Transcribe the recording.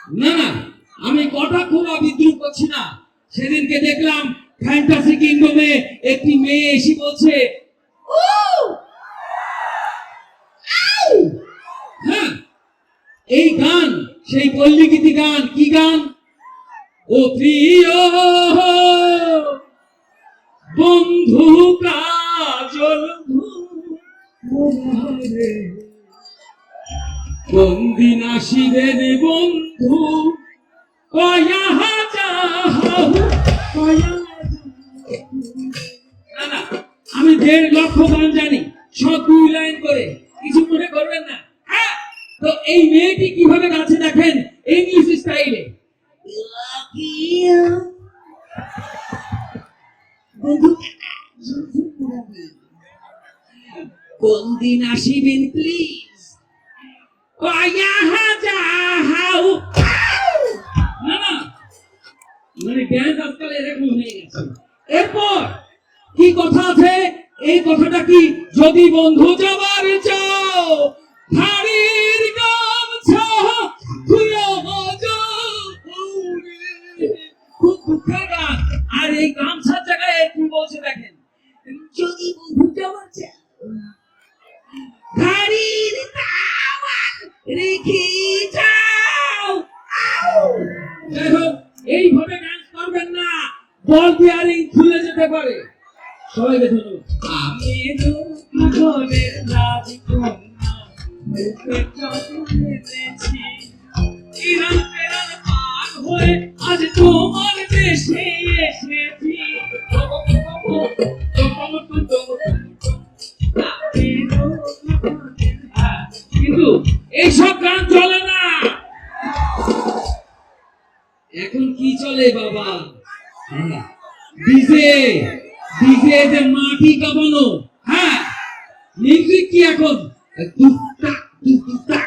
না না, আমি কটাক্ষ বা বিদ্রুপ করছি না। সেদিনকে দেখলাম ফ্যান্টাসি কিংডমে একটি মেয়ে এসে বলছে, ও হ্যাঁ, এই গান সেই পল্লীগীতি গান। কি গান? ও প্রিয় বন্ধু কাজল ঘুরে, কোন দিন আসিবেন বন্ধু, কয়া যাও কয়া। না না, আমি 1.5 লক্ষ গান জানি, সব 2 লাইন করে, কিছু মনে করবেন না। হ্যাঁ, তো এই মেয়েটি কিভাবে গাছে দেখেন ইংলিশ স্টাইলে। কোন দিন আসিবেন প্লিজ, কয়া যাও। না না, মানে ড্যান্স আজকাল এরকম হয়ে গেছে। এরপর কি কথা আছে? এই কথাটা কি, যদি বন্ধু যাবার চাও হাড়ির গামছা খুলে যাও। খুব দুঃখের গান। আর এই গামছার জায়গায় কি বলছে দেখেন, যদি বন্ধু যাবার চাও হাড়ির তাওয়াল রেখে যাও। যাই হোক, এইভাবে ডান্স করবেন না, বল বিয়ারিং খুলে যেতে পারে। সবাইকে ধন্যবাদ। আমি রূপগণের রাজকন্যা, মুখে যত্ন এনেছি, ইরান পেরান পার হয়ে আজ তোমার দেশে এসেছি। কিন্তু এইসব গান চলে না। এখন কি চলে বাবা? ডিজে, ডিজে যে মাটি কাঁপানো। হ্যাঁ, মিউজিক কি এখন টুকটাক টুকটাক